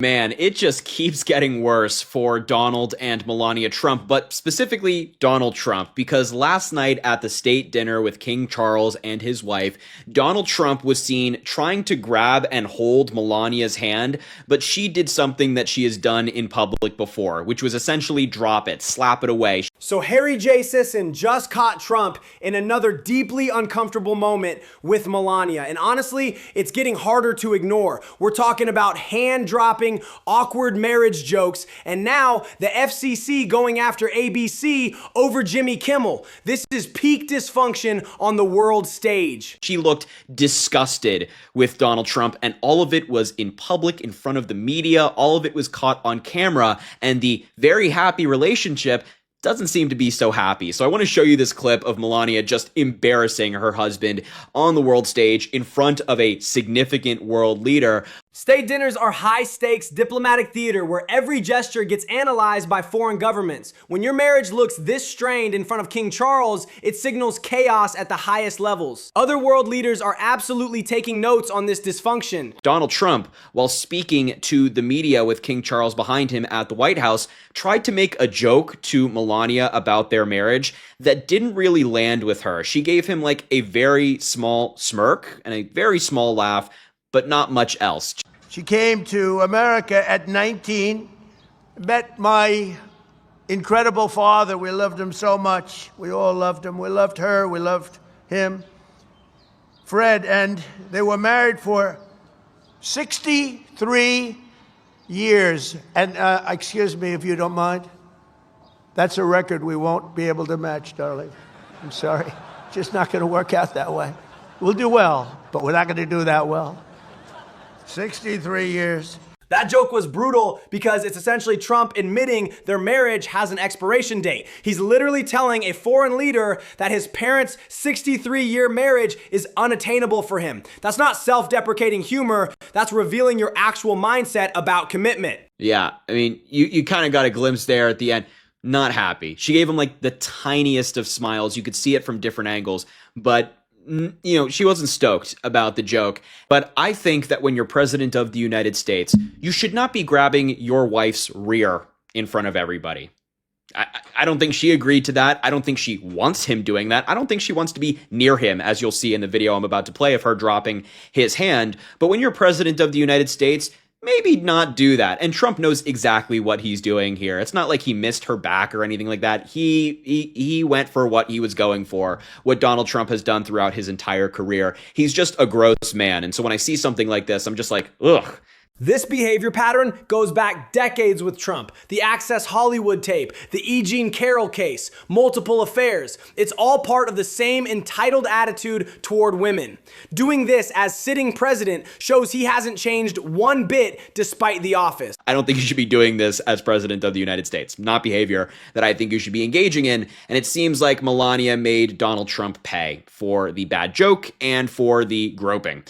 Man, it just keeps getting worse for Donald and Melania Trump, but specifically Donald Trump, because last night at the state dinner with King Charles and his wife, Donald Trump was seen trying to grab and hold Melania's hand, but she did something that she has done in public before, which was essentially drop it, slap it away. So Harry J. Sisson just caught Trump in another deeply uncomfortable moment with Melania, and honestly, it's getting harder to ignore. We're talking about hand-dropping, awkward marriage jokes, and now the FCC going after ABC over Jimmy Kimmel. This is peak dysfunction on the world stage. She looked disgusted with Donald Trump, and all of it was in public, in front of the media. All of it was caught on camera, and the very happy relationship doesn't seem to be so happy. So I want to show you this clip of Melania just embarrassing her husband on the world stage in front of a significant world leader. State dinners are high-stakes diplomatic theater where every gesture gets analyzed by foreign governments. When your marriage looks this strained in front of King Charles, it signals chaos at the highest levels. Other world leaders are absolutely taking notes on this dysfunction. Donald Trump, while speaking to the media with King Charles behind him at the White House, tried to make a joke to Melania about their marriage that didn't really land with her. She gave him like a very small smirk and a very small laugh, but not much else. She came to America at 19, met my incredible father. We loved him so much. We all loved him. We loved her. We loved him, Fred, and they were married for 63 years. And excuse me if you don't mind. That's a record we won't be able to match, darling. I'm sorry. Just not going to work out that way. We'll do well, but we're not going to do that well. 63 years. That joke was brutal because it's essentially Trump admitting their marriage has an expiration date. He's literally telling a foreign leader that his parents' 63-year marriage is unattainable for him. That's not self-deprecating humor. That's revealing your actual mindset about commitment. Yeah, I mean, you kind of got a glimpse there at the end. Not happy. She gave him like the tiniest of smiles. You could see it from different angles, but she wasn't stoked about the joke. But I think that when you're president of the United States, you should not be grabbing your wife's rear in front of everybody. I don't think she agreed to that. I don't think she wants him doing that. I don't think she wants to be near him, as you'll see in the video I'm about to play of her dropping his hand. But when you're president of the United States, maybe not do that. And Trump knows exactly what he's doing here. It's not like he missed her back or anything like that. He went for what he was going for, what Donald Trump has done throughout his entire career. He's just a gross man. And so when I see something like this, I'm just like, ugh. This behavior pattern goes back decades with Trump. The Access Hollywood tape, the E. Jean Carroll case, multiple affairs. It's all part of the same entitled attitude toward women. Doing this as sitting president shows he hasn't changed one bit despite the office. I don't think you should be doing this as president of the United States. Not behavior that I think you should be engaging in. And it seems like Melania made Donald Trump pay for the bad joke and for the groping.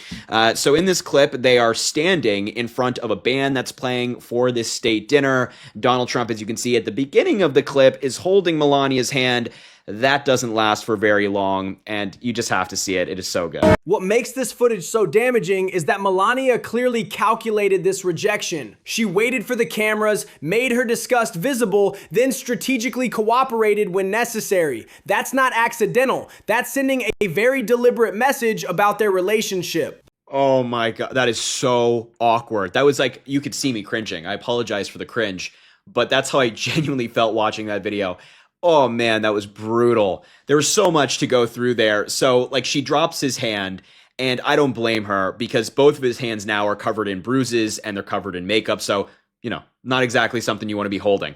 So in this clip, they are standing in front of a band that's playing for this state dinner. Donald Trump, as you can see at the beginning of the clip, is holding Melania's hand. That doesn't last for very long, and you just have to see it. It is so good. What makes this footage so damaging is that Melania clearly calculated this rejection. She waited for the cameras, made her disgust visible, then strategically cooperated when necessary. That's not accidental. That's sending a very deliberate message about their relationship. Oh my God, that is so awkward. That was like, you could see me cringing. I apologize for the cringe, but that's how I genuinely felt watching that video. Oh man, that was brutal. There was so much to go through there. So like she drops his hand, and I don't blame her because both of his hands now are covered in bruises and they're covered in makeup. So, not exactly something you want to be holding,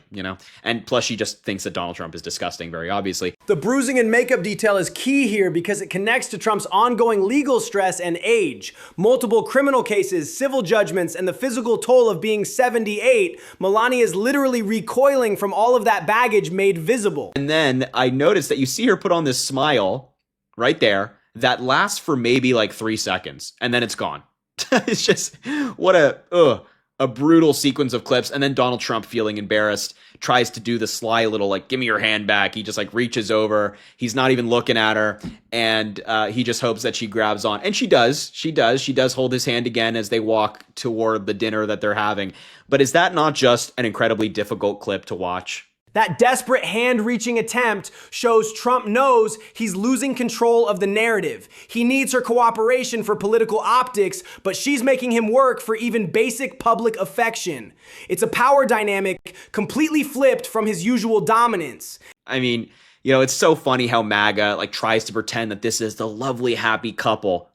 And plus she just thinks that Donald Trump is disgusting, very obviously. The bruising and makeup detail is key here because it connects to Trump's ongoing legal stress and age. Multiple criminal cases, civil judgments, and the physical toll of being 78, Melania is literally recoiling from all of that baggage made visible. And then I noticed that you see her put on this smile right there that lasts for maybe like 3 seconds, and then it's gone. It's just, what a a brutal sequence of clips, and then Donald Trump, feeling embarrassed, tries to do the sly little, like, give me your hand back. He just, like, reaches over. He's not even looking at her, and he just hopes that she grabs on. And she does. She does hold his hand again as they walk toward the dinner that they're having. But is that not just an incredibly difficult clip to watch? That desperate hand-reaching attempt shows Trump knows he's losing control of the narrative. He needs her cooperation for political optics, but she's making him work for even basic public affection. It's a power dynamic completely flipped from his usual dominance. I mean, it's so funny how MAGA, like, tries to pretend that this is the lovely, happy couple.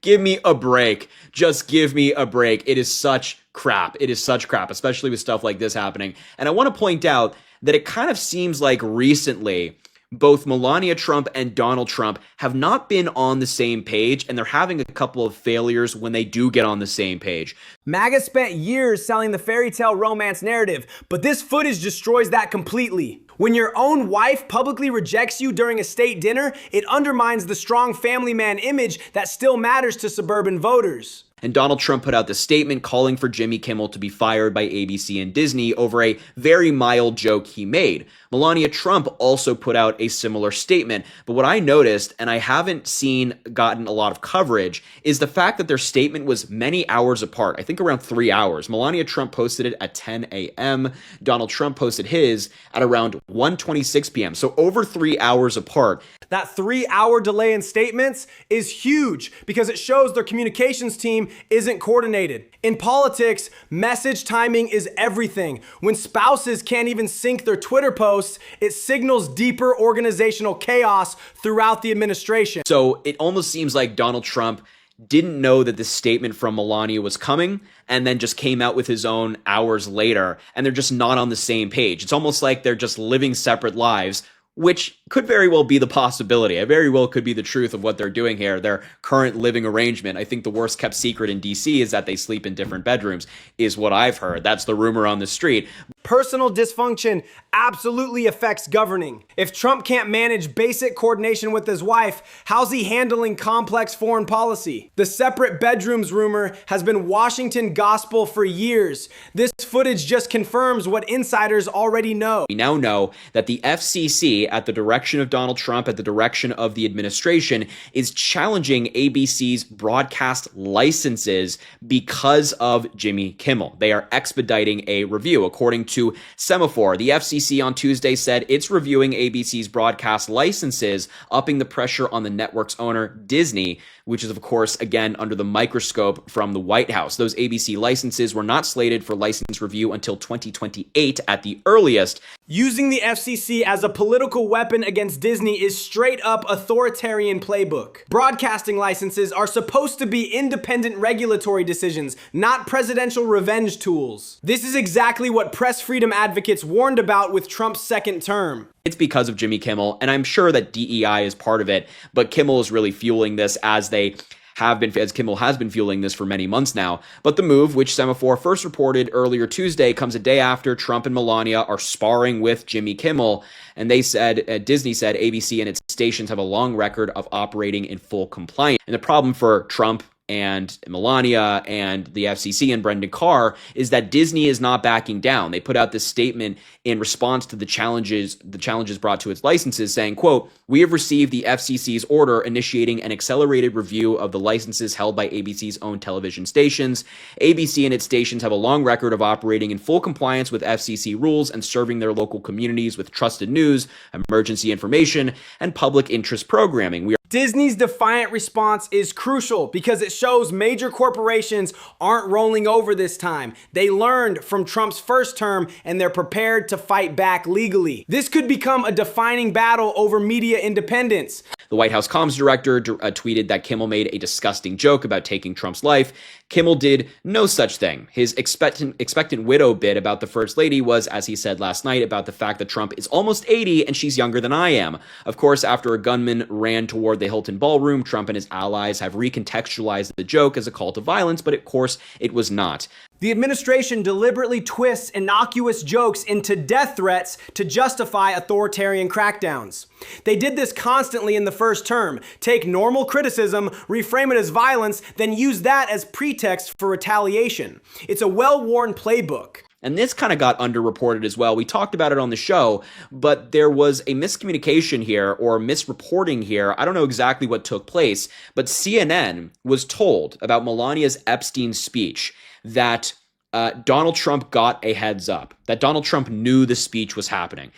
Give me a break. Just give me a break. It is such crap. It is such crap, especially with stuff like this happening. And I want to point out that it kind of seems like recently both Melania Trump and Donald Trump have not been on the same page, and they're having a couple of failures when they do get on the same page. MAGA spent years selling the fairy tale romance narrative, but this footage destroys that completely. When your own wife publicly rejects you during a state dinner, it undermines the strong family man image that still matters to suburban voters. And Donald Trump put out the statement calling for Jimmy Kimmel to be fired by ABC and Disney over a very mild joke he made. Melania Trump also put out a similar statement. But what I noticed, and I haven't gotten a lot of coverage, is the fact that their statement was many hours apart. I think around 3 hours. Melania Trump posted it at 10 a.m. Donald Trump posted his at around 1:26 p.m. So over 3 hours apart. That 3-hour delay in statements is huge because it shows their communications team isn't coordinated. In politics, message timing is everything. When spouses can't even sync their Twitter posts, it signals deeper organizational chaos throughout the administration. So it almost seems like Donald Trump didn't know that this statement from Melania was coming and then just came out with his own hours later, and they're just not on the same page. It's almost like they're just living separate lives, which could very well be the possibility. It very well could be the truth of what they're doing here, their current living arrangement. I think the worst kept secret in DC is that they sleep in different bedrooms, is what I've heard. That's the rumor on the street. Personal dysfunction absolutely affects governing. If Trump can't manage basic coordination with his wife, how's he handling complex foreign policy? The separate bedrooms rumor has been Washington gospel for years. This footage just confirms what insiders already know. We now know that the FCC, at the direction of Donald Trump, at the direction of the administration, is challenging ABC's broadcast licenses because of Jimmy Kimmel. They are expediting a review. According to Semaphore, the FCC on Tuesday said it's reviewing ABC's broadcast licenses, upping the pressure on the network's owner, Disney, which is, of course, again, under the microscope from the White House. Those ABC licenses were not slated for license review until 2028 at the earliest. Using the FCC as a political weapon against Disney is straight up authoritarian playbook. Broadcasting licenses are supposed to be independent regulatory decisions, not presidential revenge tools. This is exactly what press freedom advocates warned about with Trump's second term. It's because of Jimmy Kimmel, and I'm sure that DEI is part of it, but Kimmel is really fueling this as Kimmel has been fueling this for many months now. But the move, which Semaphore first reported earlier Tuesday, comes a day after Trump and Melania are sparring with Jimmy Kimmel. And they said, Disney said, ABC and its stations have a long record of operating in full compliance. And the problem for Trump and Melania and the FCC and Brendan Carr is that Disney is not backing down. They put out this statement in response to the challenges brought to its licenses, saying, quote, "We have received the FCC's order initiating an accelerated review of the licenses held by ABC's own television stations. ABC and its stations have a long record of operating in full compliance with FCC rules and serving their local communities with trusted news, emergency information, and public interest programming. Disney's defiant response is crucial because it shows major corporations aren't rolling over this time. They learned from Trump's first term and they're prepared to fight back legally. This could become a defining battle over media independence. The White House comms director tweeted that Kimmel made a disgusting joke about taking Trump's life. Kimmel did no such thing. His expectant widow bit about the First Lady was, as he said last night, about the fact that Trump is almost 80 and she's younger than I am. Of course, after a gunman ran toward the Hilton Ballroom, Trump and his allies have recontextualized the joke as a call to violence, but of course, it was not. The administration deliberately twists innocuous jokes into death threats to justify authoritarian crackdowns. They did this constantly in the first term. Take normal criticism, reframe it as violence, then use that as pretext for retaliation. It's a well-worn playbook. And this kind of got underreported as well. We talked about it on the show, but there was a miscommunication here or misreporting here. I don't know exactly what took place, but CNN was told about Melania's Epstein speech that Donald Trump got a heads up, that Donald Trump knew the speech was happening.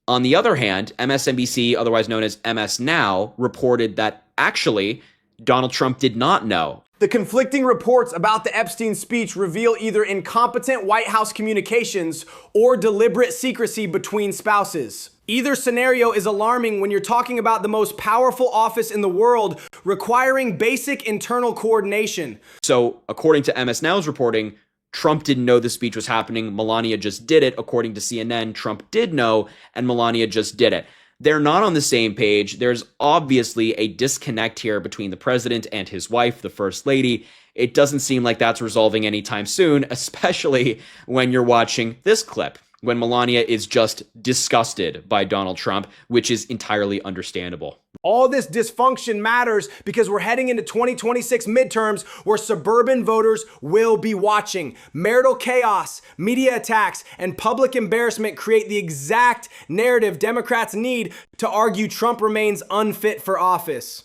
On the other hand, MSNBC, otherwise known as MS Now, reported that actually Donald Trump did not know. The conflicting reports about the Epstein speech reveal either incompetent White House communications or deliberate secrecy between spouses. Either scenario is alarming when you're talking about the most powerful office in the world requiring basic internal coordination. So, according to MS Now's reporting, Trump didn't know the speech was happening. Melania just did it. According to CNN, Trump did know, and Melania just did it. They're not on the same page. There's obviously a disconnect here between the president and his wife, the first lady. It doesn't seem like that's resolving anytime soon, especially when you're watching this clip, when Melania is just disgusted by Donald Trump, which is entirely understandable. All this dysfunction matters because we're heading into 2026 midterms where suburban voters will be watching. Marital chaos, media attacks, and public embarrassment create the exact narrative Democrats need to argue Trump remains unfit for office.